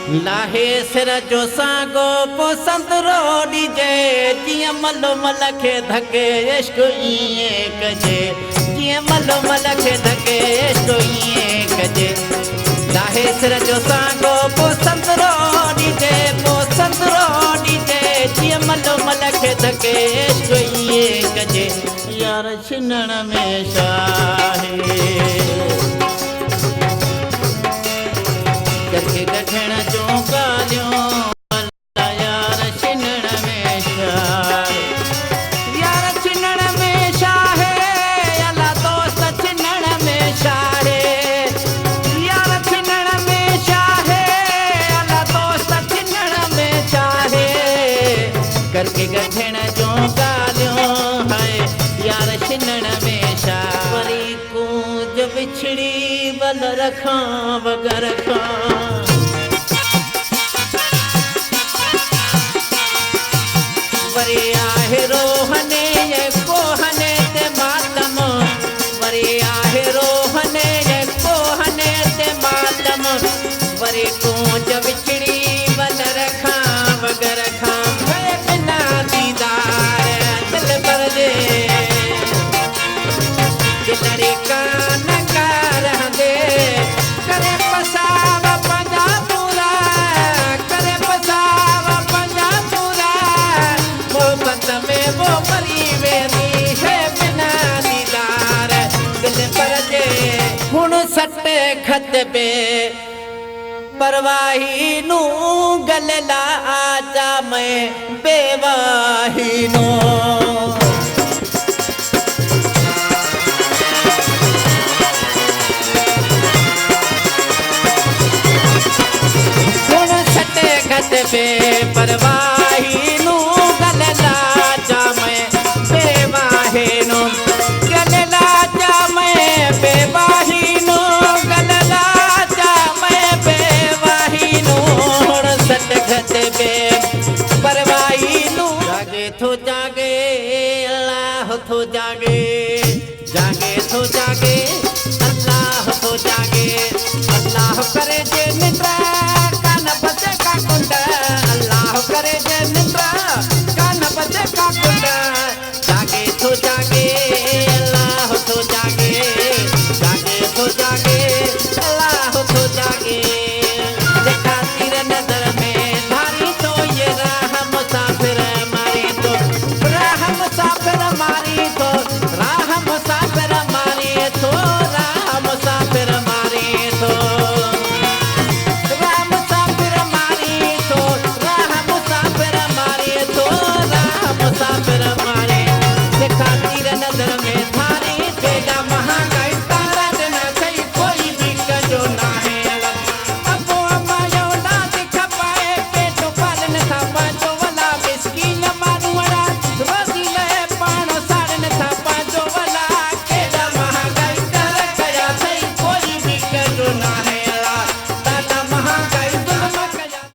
लाहे सिर जो सांगो पो संतरो ॾिजे जीअं मलो मल खे धके इश्क ईअं कजे जीअं मलो मल खे धके इश्क ईअं कजे लाहे सिर जो सांगो पो संतरो ॾिजे जीअं मलो मल खे धके इश्क ईअं कजे यार छिनण में छा आहे करके गठण जो गालियों यार छिनण में छा यार छिनण में छा अला दोस्त छिनण में छा यार छिनण में छा अला दोस्त छिनण में छा करके गठण जो गालियों है यार छिनण में छा वरी कूंज बिछड़ी बल रखां वगर खां वरी आहे रोहने ये कोहने ते मातम वरी आहे रोहने ये कोहने ते मातम वरी कूंज बिछड़ी बल रखां वगर खां बिना दीदार दिल भर दे दिलड़ी कान रहंदे करे पसावा पंजा पूरा करे पसावा पंजा पूरा मोहब्बत में वो मरी वेंदी है बिना दीदार दिल पर जे हुण सटे खत पे परवाही नू गलला आजा मैं बेवाही नू पे परवाही नू गलला जा मैं बेवाही नू गलला जा मैं बेवाही नू गलला जा मैं बेवाही नू सट खत पे परवाही नू जागे थो जागे अल्लाह थो जागे जागे थो जागे अल्लाह थो जागे अल्लाह करे जे निद्रा कान बचे का कुंड अल्लाह करे जे निद्रा कान बचे का कुंड जागे थो जागे अल्लाह थो जागे जागे थो जागे